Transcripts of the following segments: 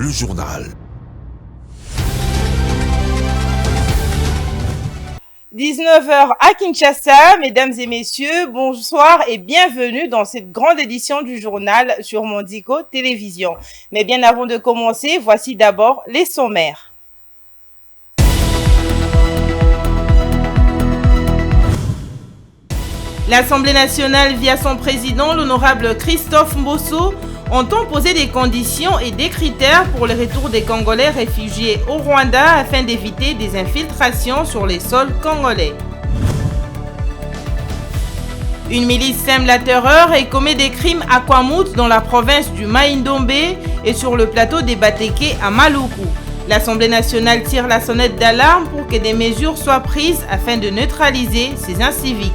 le journal. 19h à Kinshasa, mesdames et messieurs, bonsoir et bienvenue dans cette grande édition du journal sur Mondico Télévision. Mais bien avant de commencer, voici d'abord les sommaires. L'Assemblée nationale, via son président, l'honorable Christophe Mbosso, entend poser des conditions et des critères pour le retour des Congolais réfugiés au Rwanda afin d'éviter des infiltrations sur les sols congolais. Une milice sème la terreur et commet des crimes à Kwamouth dans la province du Mai-Ndombe et sur le plateau des Bateke à Maluku. L'Assemblée nationale tire la sonnette d'alarme pour que des mesures soient prises afin de neutraliser ces inciviques.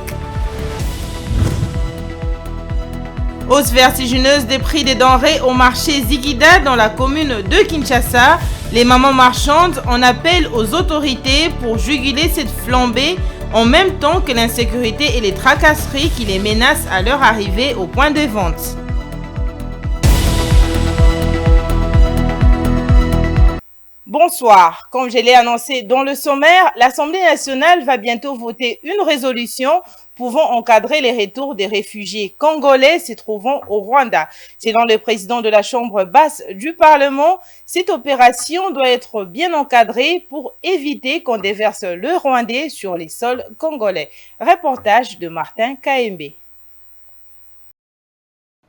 Hausse vertigineuse des prix des denrées au marché Zigida dans la commune de Kinshasa. Les mamans marchandes en appellent aux autorités pour juguler cette flambée en même temps que l'insécurité et les tracasseries qui les menacent à leur arrivée au point de vente. Bonsoir. Comme je l'ai annoncé dans le sommaire, l'Assemblée nationale va bientôt voter une résolution pouvant encadrer les retours des réfugiés congolais se trouvant au Rwanda. Selon le président de la Chambre basse du Parlement, cette opération doit être bien encadrée pour éviter qu'on déverse le Rwandais sur les sols congolais. Reportage de Martin Kaembe.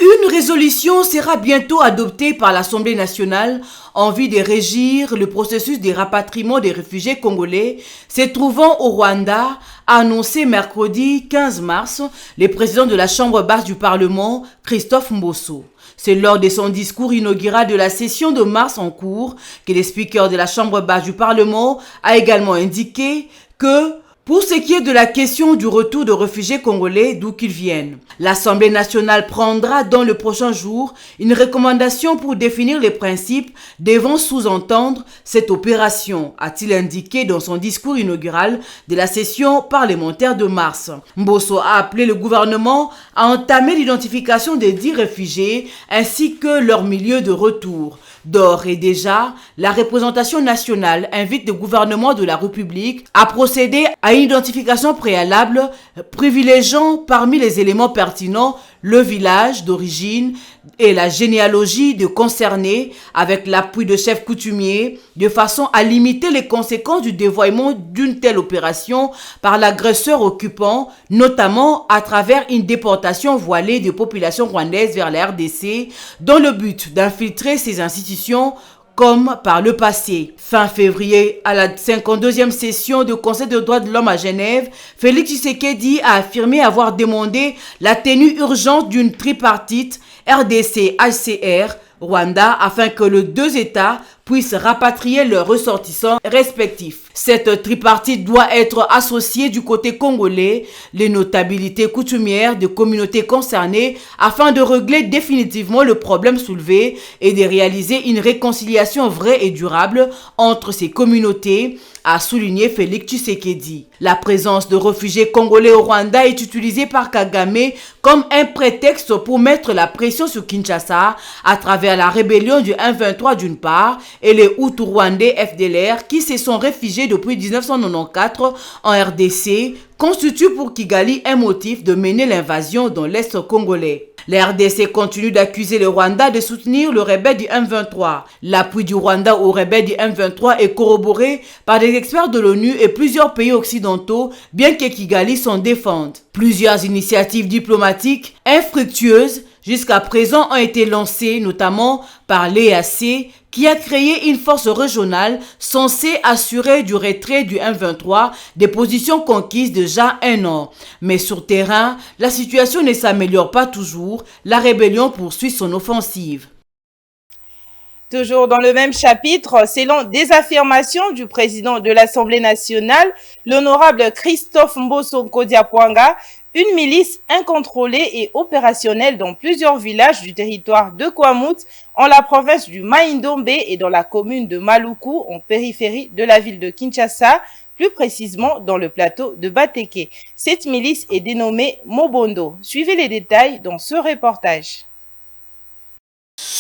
Une résolution sera bientôt adoptée par l'Assemblée nationale en vue de régir le processus de rapatriement des réfugiés congolais se trouvant au Rwanda, a annoncé mercredi 15 mars le président de la Chambre basse du Parlement, Christophe Mbosso. C'est lors de son discours inaugural de la session de mars en cours que le speaker de la Chambre basse du Parlement a également indiqué que pour ce qui est de la question du retour de réfugiés congolais d'où qu'ils viennent, l'Assemblée nationale prendra dans le prochain jour une recommandation pour définir les principes devant sous-entendre cette opération, a-t-il indiqué dans son discours inaugural de la session parlementaire de mars. Mbosso a appelé le gouvernement à entamer l'identification des 10 réfugiés ainsi que leur milieu de retour. D'ores et déjà, la représentation nationale invite le gouvernement de la République à procéder à une identification préalable privilégiant parmi les éléments pertinents le village d'origine et la généalogie de concernés avec l'appui de chefs coutumiers de façon à limiter les conséquences du dévoiement d'une telle opération par l'agresseur occupant, notamment à travers une déportation voilée de populations rwandaises vers la RDC dans le but d'infiltrer ces institutions comme par le passé. Fin février, à la 52e session du Conseil des droits de l'homme à Genève, Félix Tshisekedi a affirmé avoir demandé la tenue urgente d'une tripartite RDC-HCR Rwanda afin que les deux États puissent rapatrier leurs ressortissants respectifs. Cette tripartite doit être associée du côté congolais, les notabilités coutumières des communautés concernées afin de régler définitivement le problème soulevé et de réaliser une réconciliation vraie et durable entre ces communautés, a souligné Félix Tshisekedi. La présence de réfugiés congolais au Rwanda est utilisée par Kagame comme un prétexte pour mettre la pression sur Kinshasa à travers la rébellion du M23 d'une part et les Hutus rwandais FDLR qui se sont réfugiés depuis 1994 en RDC constitue pour Kigali un motif de mener l'invasion dans l'Est congolais. La RDC continue d'accuser le Rwanda de soutenir le rebelle du M23. L'appui du Rwanda au rebelle du M23 est corroboré par des experts de l'ONU et plusieurs pays occidentaux, bien que Kigali s'en défende. Plusieurs initiatives diplomatiques infructueuses jusqu'à présent ont été lancées, notamment par l'EAC, qui a créé une force régionale censée assurer du retrait du M23 des positions conquises déjà un an. Mais sur terrain, la situation ne s'améliore pas toujours. La rébellion poursuit son offensive. Toujours dans le même chapitre, selon des affirmations du président de l'Assemblée nationale, l'honorable Christophe Mbosso Kodiapwanga, une milice incontrôlée et opérationnelle dans plusieurs villages du territoire de Kwamouth, en la province du Mai-Ndombe et dans la commune de Maluku, en périphérie de la ville de Kinshasa, plus précisément dans le plateau de Bateke. Cette milice est dénommée Mobondo. Suivez les détails dans ce reportage.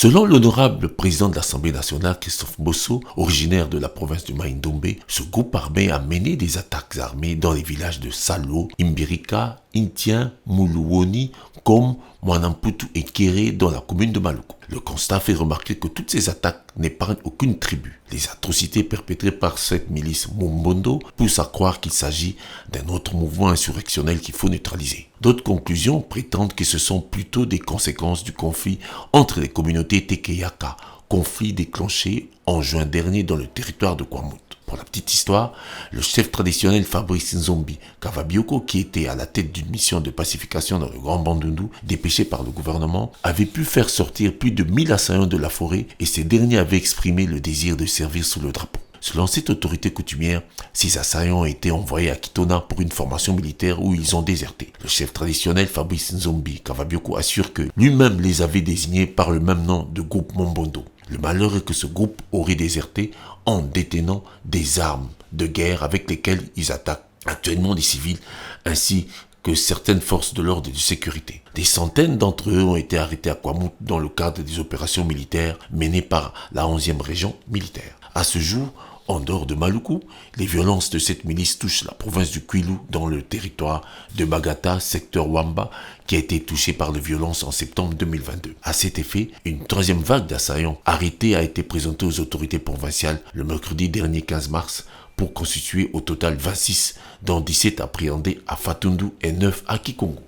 Selon l'honorable président de l'Assemblée nationale, Christophe Mbosso, originaire de la province du Maïndombe, ce groupe armé a mené des attaques armées dans les villages de Salo, Imbirika, Intien, Muluwoni, comme Mwanamputu et Kéré dans la commune de Maluku. Le constat fait remarquer que toutes ces attaques n'épargnent aucune tribu. Les atrocités perpétrées par cette milice Mumbondo poussent à croire qu'il s'agit d'un autre mouvement insurrectionnel qu'il faut neutraliser. D'autres conclusions prétendent que ce sont plutôt des conséquences du conflit entre les communautés Tekeyaka, conflit déclenché en juin dernier dans le territoire de Kwamut. Pour la petite histoire, le chef traditionnel Fabrice Nzombi Kavabioko, qui était à la tête d'une mission de pacification dans le Grand Bandundu, dépêché par le gouvernement, avait pu faire sortir plus de 1000 assaillants de la forêt et ces derniers avaient exprimé le désir de servir sous le drapeau. Selon cette autorité coutumière, ces assaillants ont été envoyés à Kitona pour une formation militaire où ils ont déserté. Le chef traditionnel Fabrice Nzombi Kavabioko assure que lui-même les avait désignés par le même nom de groupe Mombondo. Le malheur est que ce groupe aurait déserté en détenant des armes de guerre avec lesquelles ils attaquent actuellement des civils ainsi que certaines forces de l'ordre et de sécurité. Des centaines d'entre eux ont été arrêtés à Kwamut dans le cadre des opérations militaires menées par la 11e région militaire. À ce jour, en dehors de Maluku, les violences de cette milice touchent la province du Kwilu dans le territoire de Bagata, secteur Wamba, qui a été touché par les violences en septembre 2022. À cet effet, une troisième vague d'assaillants arrêtés a été présentée aux autorités provinciales le mercredi dernier 15 mars pour constituer au total 26, dont 17 appréhendés à Fatundu et 9 à Kikongo.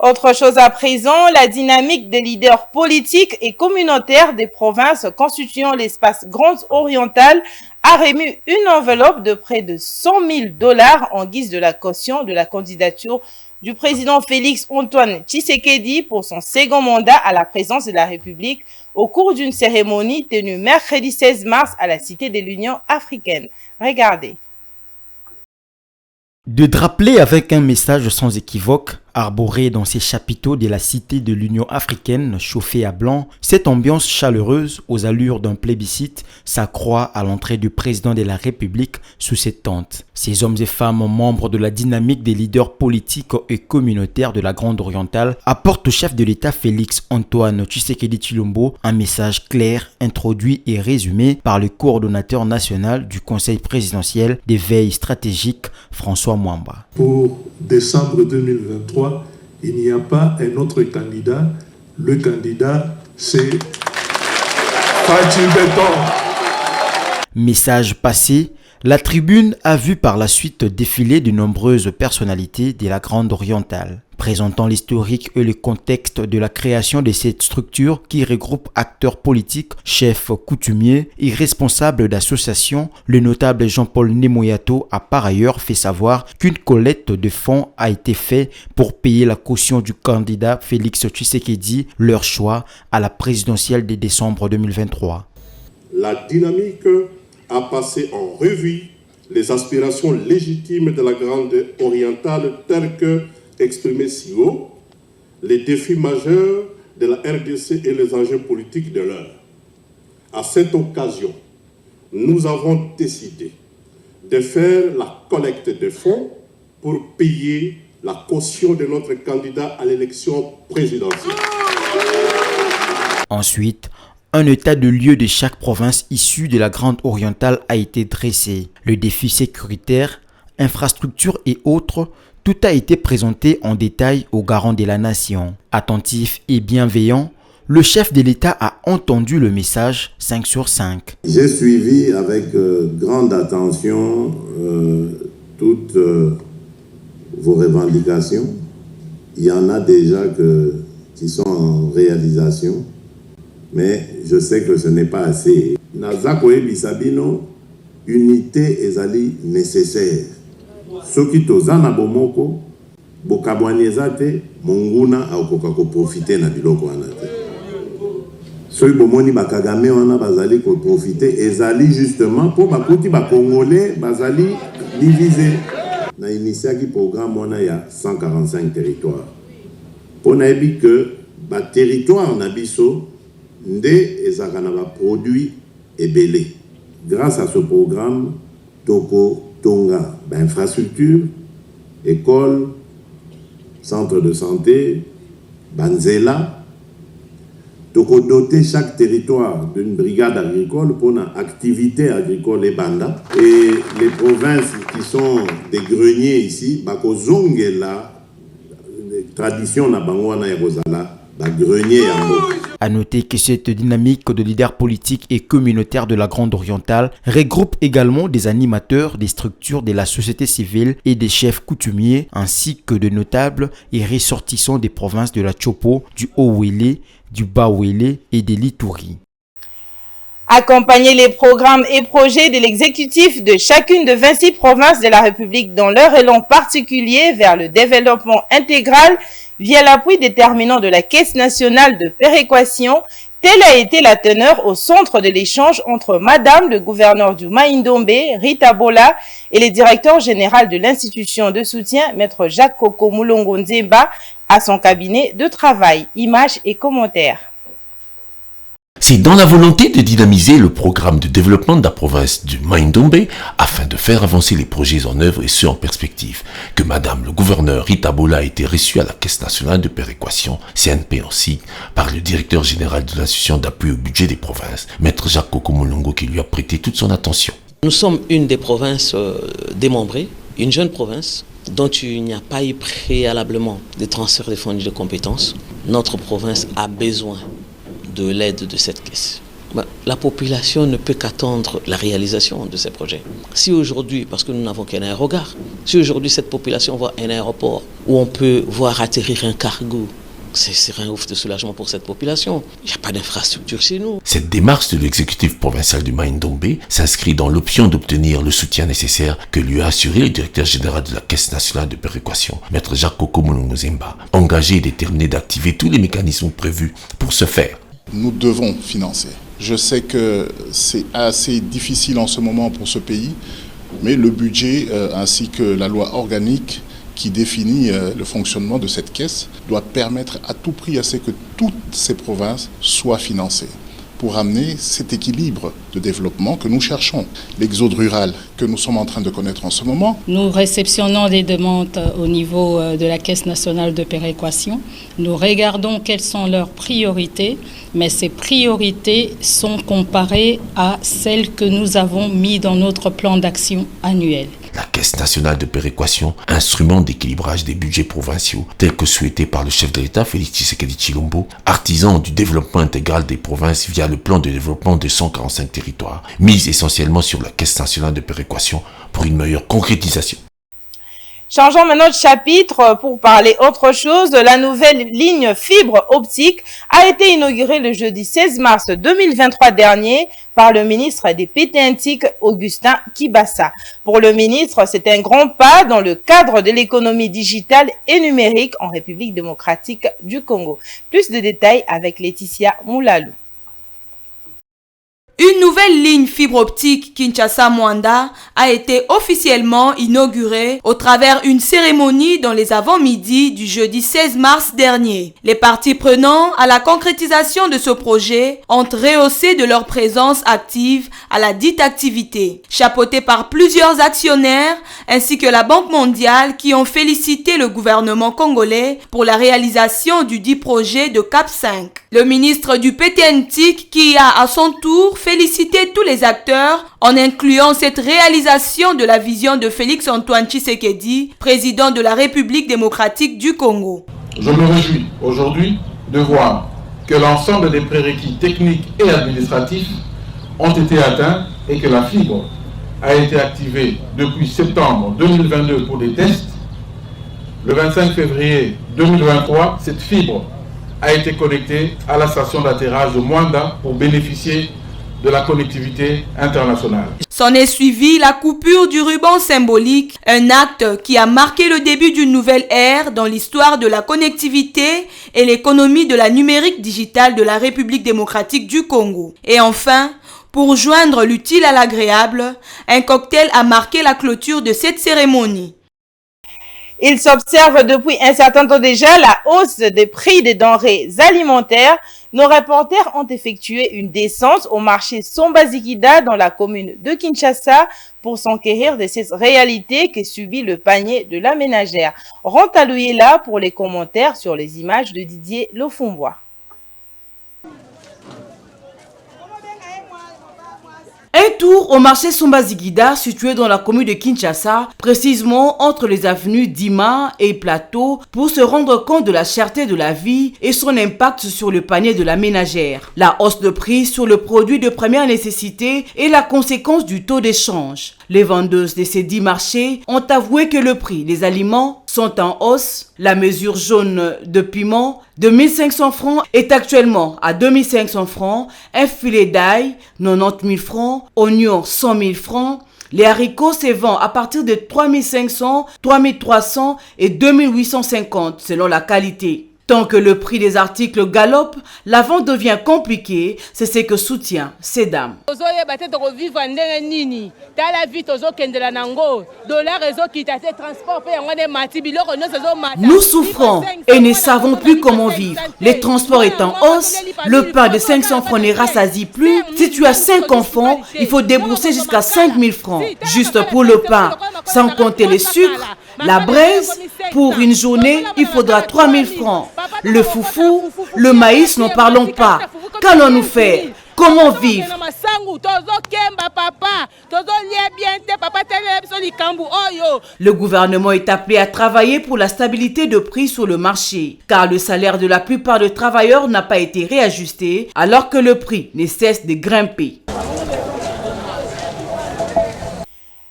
Autre chose à présent, la dynamique des leaders politiques et communautaires des provinces constituant l'espace Grand Oriental a remis une enveloppe de près de $100 000 en guise de la caution de la candidature du président Félix Antoine Tshisekedi pour son second mandat à la présidence de la République au cours d'une cérémonie tenue mercredi 16 mars à la Cité de l'Union africaine. Regardez. De drapeler avec un message sans équivoque, arboré dans ces chapiteaux de la Cité de l'Union africaine chauffée à blanc, cette ambiance chaleureuse aux allures d'un plébiscite s'accroît à l'entrée du président de la République sous cette tente. Ces hommes et femmes membres de la dynamique des leaders politiques et communautaires de la Grande Orientale apportent au chef de l'État Félix Antoine Tshisekedi Tshilombo un message clair, introduit et résumé par le coordonnateur national du Conseil présidentiel des veilles stratégiques, François Mwamba. Pour décembre 2023, il n'y a pas un autre candidat. Le candidat, c'est Fatou Béton. Message passé, la tribune a vu par la suite défiler de nombreuses personnalités de la Grande Orientale, présentant l'historique et le contexte de la création de cette structure qui regroupe acteurs politiques, chefs coutumiers et responsables d'associations. Le notable Jean-Paul Nemoyato a par ailleurs fait savoir qu'une collecte de fonds a été faite pour payer la caution du candidat Félix Tshisekedi, leur choix à la présidentielle de décembre 2023. La dynamique a passé en revue les aspirations légitimes de la Grande Orientale telles que exprimées si haut, les défis majeurs de la RDC et les enjeux politiques de l'heure. À cette occasion, nous avons décidé de faire la collecte de fonds pour payer la caution de notre candidat à l'élection présidentielle. Ensuite, un état de lieu de chaque province issue de la Grande Orientale a été dressé. Le défi sécuritaire, infrastructures et autres, tout a été présenté en détail aux garants de la nation. Attentif et bienveillant, le chef de l'État a entendu le message 5 sur 5. J'ai suivi avec grande attention toutes vos revendications. Il y en a déjà qui sont en réalisation. Mais je sais que ce n'est pas assez. Nazako Ebisabino, unité ezali nécessaire. Soki tozana bomoko, bokabwanezate, monguna akoka ko profiter na biloko wana te. Soki bomoni bakagame wana bazali ko profiter ezali justement pour bakoti ba congolais bazali diviser. Na initiaki programme wana ya 145 territoires. Pona ebi que ba territoire na biso nde ezaka na ba produit ebele. Grâce à ce programme, toko tonga ba infrastructure, école, centre de santé, banzela, doter chaque territoire d'une brigade agricole pour une activité agricole et banda. Et les provinces qui sont des greniers ici, la tradition na bangwana et Rosala, grenier À noter que cette dynamique de leaders politiques et communautaires de la Grande Orientale regroupe également des animateurs, des structures de la société civile et des chefs coutumiers, ainsi que de notables et ressortissants des provinces de la Chopo, du Haut-Wélé, du Bas-Wélé et de l'Ituri. Accompagner les programmes et projets de l'exécutif de chacune de 26 provinces de la République dans leur élan particulier vers le développement intégral via l'appui déterminant de la Caisse nationale de péréquation, telle a été la teneur au centre de l'échange entre Madame le gouverneur du Maïndombe, Rita Bola, et le directeur général de l'institution de soutien, Maître Jacques Koko Moulongo Nzemba, à son cabinet de travail. Images et commentaires. C'est dans la volonté de dynamiser le programme de développement de la province du Maïndombe afin de faire avancer les projets en œuvre et ceux en perspective que Madame le gouverneur Rita Bola a été reçue à la Caisse nationale de péréquation, CNP aussi, par le directeur général de l'institution d'appui au budget des provinces, Maître Jacques Koko Moulongo, qui lui a prêté toute son attention. Nous sommes une des provinces démembrées, une jeune province dont il n'y a pas eu préalablement de transfert de fonds de compétences. Notre province a besoin de l'aide de cette caisse. La population ne peut qu'attendre la réalisation de ces projets. Si aujourd'hui, parce que nous n'avons qu'un aérogare, si aujourd'hui cette population voit un aéroport où on peut voir atterrir un cargo, c'est un ouf de soulagement pour cette population. Il n'y a pas d'infrastructure chez nous. Cette démarche de l'exécutif provincial du Maïndombe s'inscrit dans l'option d'obtenir le soutien nécessaire que lui a assuré le directeur général de la Caisse nationale de péréquation, Maître Jacques Koko Moulongo Nzemba, engagé et déterminé d'activer tous les mécanismes prévus pour ce faire. Nous devons financer. Je sais que c'est assez difficile en ce moment pour ce pays, mais le budget ainsi que la loi organique qui définit le fonctionnement de cette caisse doit permettre à tout prix à ce que toutes ces provinces soient financées pour amener cet équilibre de développement que nous cherchons. L'exode rural que nous sommes en train de connaître en ce moment. Nous réceptionnons des demandes au niveau de la Caisse nationale de péréquation. Nous regardons quelles sont leurs priorités, mais ces priorités sont comparées à celles que nous avons mises dans notre plan d'action annuel. La Caisse nationale de péréquation, instrument d'équilibrage des budgets provinciaux, tel que souhaité par le chef de l'État Félix Tshisekedi Tshilombo, artisan du développement intégral des provinces via le plan de développement de 145 territoires, mise essentiellement sur la Caisse nationale de péréquation pour une meilleure concrétisation. Changeons maintenant de chapitre pour parler autre chose. La nouvelle ligne fibre optique a été inaugurée le jeudi 16 mars 2023 dernier par le ministre des Péténtiques, Augustin Kibassa. Pour le ministre, c'est un grand pas dans le cadre de l'économie digitale et numérique en République démocratique du Congo. Plus de détails avec Laetitia Moulalou. Une nouvelle ligne fibre optique Kinshasa-Mwanda a été officiellement inaugurée au travers une cérémonie dans les avant-midi du jeudi 16 mars dernier. Les parties prenantes à la concrétisation de ce projet ont rehaussé de leur présence active à la dite activité, chapeautée par plusieurs actionnaires ainsi que la Banque mondiale qui ont félicité le gouvernement congolais pour la réalisation du dit projet de Cap 5. Le ministre du PTNTIC qui a à son tour félicité tous les acteurs en incluant cette réalisation de la vision de Félix-Antoine Tshisekedi, président de la République démocratique du Congo. Je me réjouis aujourd'hui de voir que l'ensemble des prérequis techniques et administratifs ont été atteints et que la fibre a été activée depuis septembre 2022 pour des tests. Le 25 février 2023, cette fibre a été connectée à la station d'atterrage de Mwanda pour bénéficier de la connectivité internationale. S'en est suivi la coupure du ruban symbolique, un acte qui a marqué le début d'une nouvelle ère dans l'histoire de la connectivité et l'économie de la numérique digitale de la République démocratique du Congo. Et enfin, pour joindre l'utile à l'agréable, un cocktail a marqué la clôture de cette cérémonie. Il s'observe depuis un certain temps déjà la hausse des prix des denrées alimentaires. Nos reporters ont effectué une descente au marché Sombazikida dans la commune de Kinshasa pour s'enquérir de cette réalité que subit le panier de la ménagère. Rantalou est là pour les commentaires sur les images de Didier Lofumbois. Retour au marché Sombazigida, situé dans la commune de Kinshasa, précisément entre les avenues Dima et Plateau, pour se rendre compte de la cherté de la vie et son impact sur le panier de la ménagère. La hausse de prix sur le produit de première nécessité est la conséquence du taux d'échange. Les vendeuses de ces 10 marchés ont avoué que le prix des aliments sont en hausse. La mesure jaune de piment de 1500 francs est actuellement à 2500 francs, un filet d'ail 90 000 francs, oignons 100 000 francs. Les haricots se vendent à partir de 3500, 3300 et 2850 selon la qualité. Tant que le prix des articles galope, la vente devient compliquée, c'est ce que soutient ces dames. Nous souffrons et ne savons plus comment vivre. Les transports est en hausse, le pain de 500 francs ne rassasie plus. Si tu as 5 enfants, il faut débourser jusqu'à 5 000 francs juste pour le pain, sans compter les sucres. La braise, pour une journée, il faudra 3 000 francs. Le foufou, le maïs, n'en parlons pas. Qu'allons-nous faire? Comment vivre? Le gouvernement est appelé à travailler pour la stabilité de prix sur le marché, car le salaire de la plupart des travailleurs n'a pas été réajusté, alors que le prix ne cesse de grimper.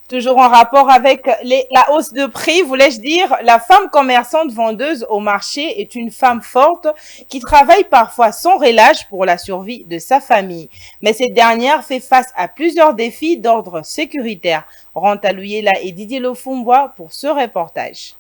Toujours en rapport avec la hausse de prix, voulais-je dire, la femme commerçante vendeuse au marché est une femme forte qui travaille parfois sans relâche pour la survie de sa famille. Mais cette dernière fait face à plusieurs défis d'ordre sécuritaire. Ranta Luyela et Didier Lofumbois pour ce reportage.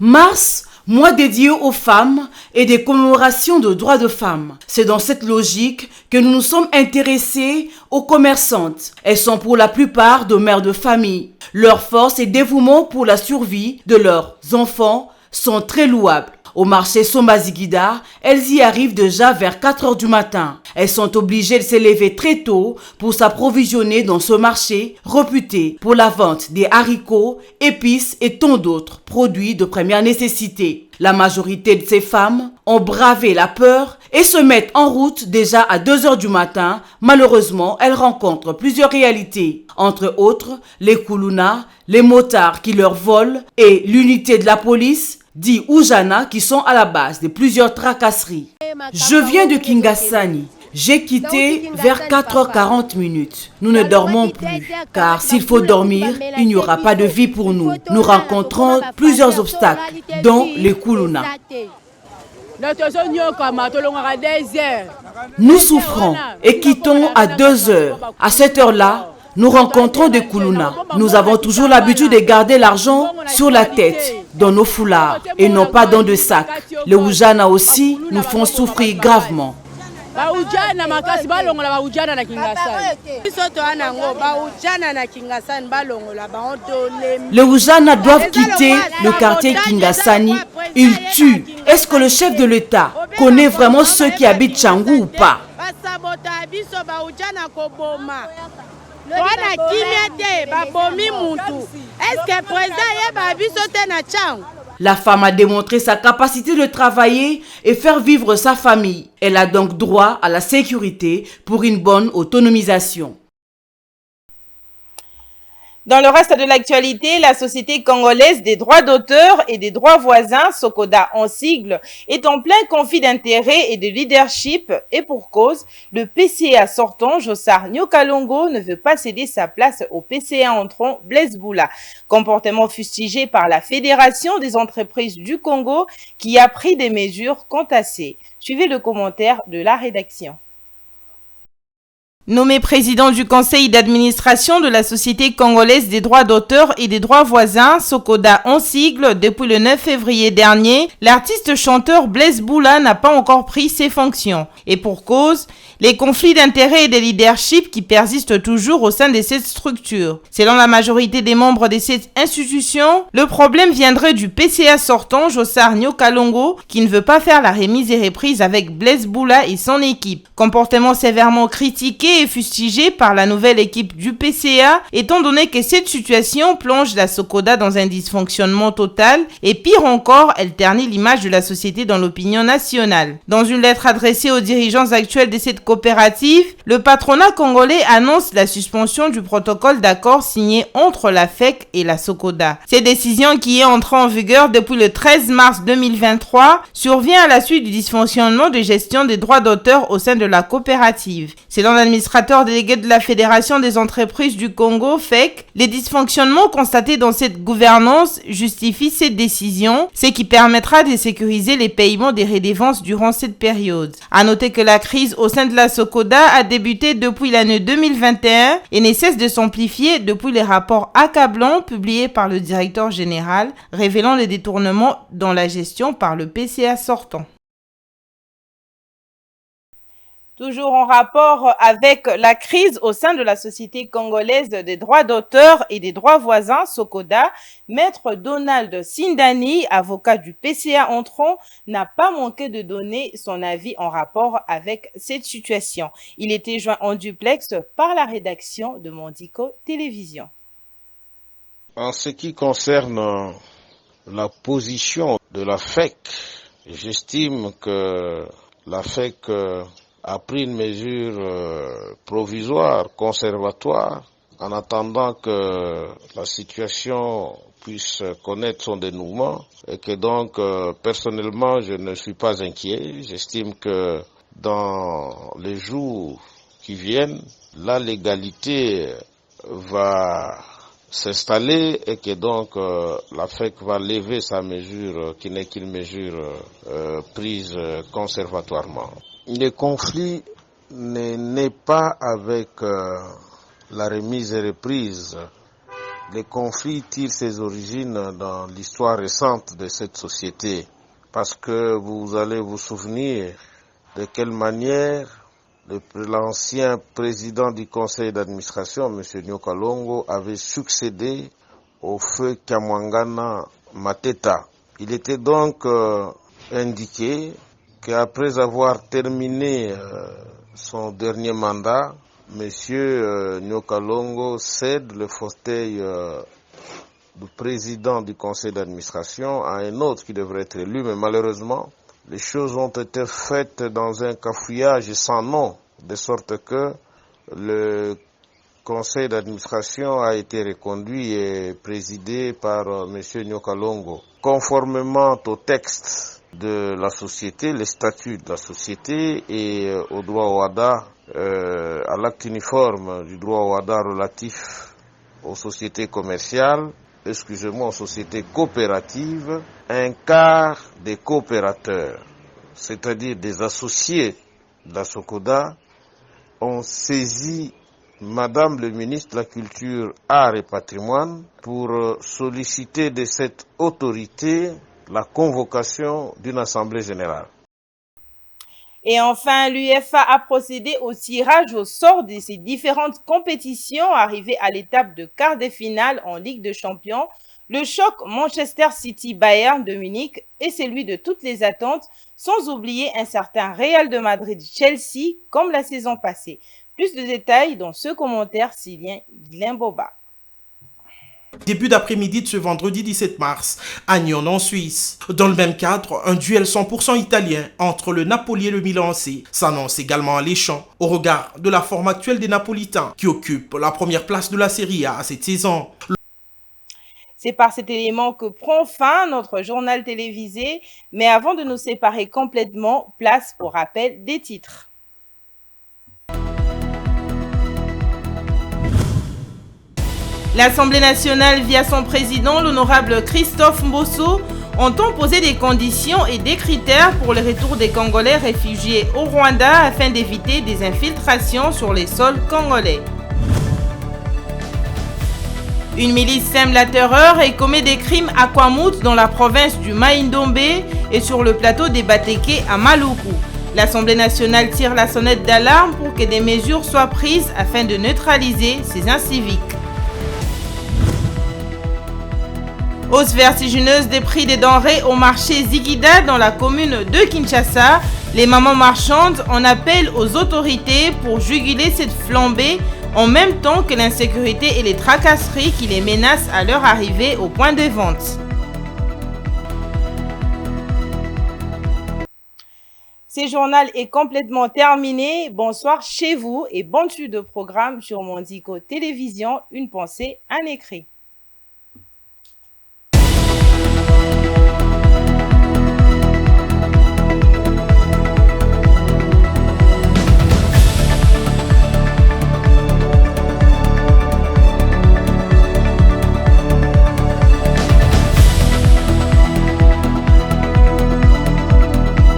Mars, mois dédié aux femmes et des commémorations de droits de femmes. C'est dans cette logique que nous nous sommes intéressés aux commerçantes. Elles sont pour la plupart de mères de famille. Leur force et dévouement pour la survie de leurs enfants sont très louables. Au marché Sombazigida, elles y arrivent déjà vers 4 heures du matin. Elles sont obligées de se lever très tôt pour s'approvisionner dans ce marché réputé pour la vente des haricots, épices et tant d'autres produits de première nécessité. La majorité de ces femmes ont bravé la peur et se mettent en route déjà à 2 heures du matin. Malheureusement, elles rencontrent plusieurs réalités. Entre autres, les koulouna, les motards qui leur volent et l'unité de la police, dit Oujana, qui sont à la base de plusieurs tracasseries. Je viens de Kingasani. J'ai quitté vers 4h40. Nous ne dormons plus, car s'il faut dormir, il n'y aura pas de vie pour nous. Nous rencontrons plusieurs obstacles, dont les koulouna. Nous souffrons et quittons à 2 heures. À cette heure-là, nous rencontrons des koulouna. Nous avons toujours l'habitude de garder l'argent sur la tête, dans nos foulards, et non pas dans des sacs. Les Oujana aussi nous font souffrir gravement. Les Oujana doivent quitter le quartier Kingasani. Ils tuent. Est-ce que le chef de l'État connaît vraiment ceux qui habitent Tchangou ou pas? La femme a démontré sa capacité de travailler et faire vivre sa famille. Elle a donc droit à la sécurité pour une bonne autonomisation. Dans le reste de l'actualité, la Société congolaise des droits d'auteur et des droits voisins, SOCODA en sigle, est en plein conflit d'intérêts et de leadership et pour cause, le PCA sortant, Jossar Nyokalongo, ne veut pas céder sa place au PCA entrant, Blaise Boula. Comportement fustigé par la Fédération des entreprises du Congo qui a pris des mesures contassées. Suivez le commentaire de la rédaction. Nommé président du conseil d'administration de la Société congolaise des droits d'auteur et des droits voisins, SOCODA en sigle, depuis le 9 février dernier, l'artiste chanteur Blaise Boula n'a pas encore pris ses fonctions. Et pour cause, les conflits d'intérêts et de leadership qui persistent toujours au sein de cette structure. Selon la majorité des membres de cette institution, le problème viendrait du PCA sortant, Jossar Nyokalongo, qui ne veut pas faire la remise et reprise avec Blaise Boula et son équipe. Comportement sévèrement critiqué critiqué et fustigé par la nouvelle équipe du PCA, étant donné que cette situation plonge la Socoda dans un dysfonctionnement total et pire encore, elle ternit l'image de la société dans l'opinion nationale. Dans une lettre adressée aux dirigeants actuels de cette coopérative, le patronat congolais annonce la suspension du protocole d'accord signé entre la FEC et la Socoda. Cette décision, qui est entrée en vigueur depuis le 13 mars 2023, survient à la suite du dysfonctionnement de gestion des droits d'auteur au sein de la coopérative. Selon l'administrateur délégué de la Fédération des entreprises du Congo, FEC, les dysfonctionnements constatés dans cette gouvernance justifient cette décision, ce qui permettra de sécuriser les paiements des redevances durant cette période. À noter que la crise au sein de la Socoda a débuté depuis l'année 2021 et ne cesse de s'amplifier depuis les rapports accablants publiés par le directeur général révélant les détournements dans la gestion par le PCA sortant. Toujours en rapport avec la crise au sein de la Société congolaise des droits d'auteur et des droits voisins, Socoda, Maître Donald Sindani, avocat du PCA entrant, n'a pas manqué de donner son avis en rapport avec cette situation. Il était joint en duplex par la rédaction de Mondico Télévision. En ce qui concerne la position de la FEC, j'estime que la FEC a pris une mesure provisoire, conservatoire, en attendant que la situation puisse connaître son dénouement et que donc personnellement je ne suis pas inquiet. J'estime que dans les jours qui viennent, la légalité va s'installer et que donc la FEC va lever sa mesure qui n'est qu'une mesure prise conservatoirement. Le conflit n'est pas avec la remise et reprise. Le conflit tire ses origines dans l'histoire récente de cette société, parce que vous allez vous souvenir de quelle manière l'ancien président du conseil d'administration, M. Nyokalongo, avait succédé au feu Kamwangana Mateta. Il était donc indiqué qu'après avoir terminé son dernier mandat, M. Nyokalongo cède le fauteuil du président du conseil d'administration à un autre qui devrait être élu, mais malheureusement, les choses ont été faites dans un cafouillage sans nom, de sorte que le conseil d'administration a été reconduit et présidé par M. Nyokalongo. Conformément au texte de la société, les statuts de la société et au droit OHADA, à l'acte uniforme du droit OHADA relatif aux sociétés commerciales, aux sociétés coopératives, un quart des coopérateurs, c'est-à-dire des associés de la Socoda, ont saisi Madame le ministre de la Culture, Arts et Patrimoine pour solliciter de cette autorité la convocation d'une assemblée générale. Et enfin, l'UEFA a procédé au tirage au sort de ces différentes compétitions arrivées à l'étape de quart de finale en Ligue des Champions. Le choc Manchester City-Bayern de Munich est celui de toutes les attentes, sans oublier un certain Real de Madrid-Chelsea comme la saison passée. Plus de détails dans ce commentaire signé Glenn Boba. Début d'après-midi de ce vendredi 17 mars, à Nyon en Suisse. Dans le même cadre, un duel 100% italien entre le Napoli et le Milan AC s'annonce également alléchant au regard de la forme actuelle des Napolitains qui occupent la première place de la Serie A cette saison. C'est par cet élément que prend fin notre journal télévisé, mais avant de nous séparer complètement, place au rappel des titres. L'Assemblée nationale, via son président, l'honorable Christophe Mbosso, entend poser des conditions et des critères pour le retour des Congolais réfugiés au Rwanda afin d'éviter des infiltrations sur les sols congolais. Une milice sème la terreur et commet des crimes à Kwamut dans la province du Mai-Ndombe et sur le plateau des Bateke à Maluku. L'Assemblée nationale tire la sonnette d'alarme pour que des mesures soient prises afin de neutraliser ces inciviques. Hausse vertigineuse des prix des denrées au marché Ziguida dans la commune de Kinshasa. Les mamans marchandes en appellent aux autorités pour juguler cette flambée en même temps que l'insécurité et les tracasseries qui les menacent à leur arrivée au point de vente. Ce journal est complètement terminé. Bonsoir chez vous et bonne suite de programme sur Mondico Télévision. Une pensée, un écrit.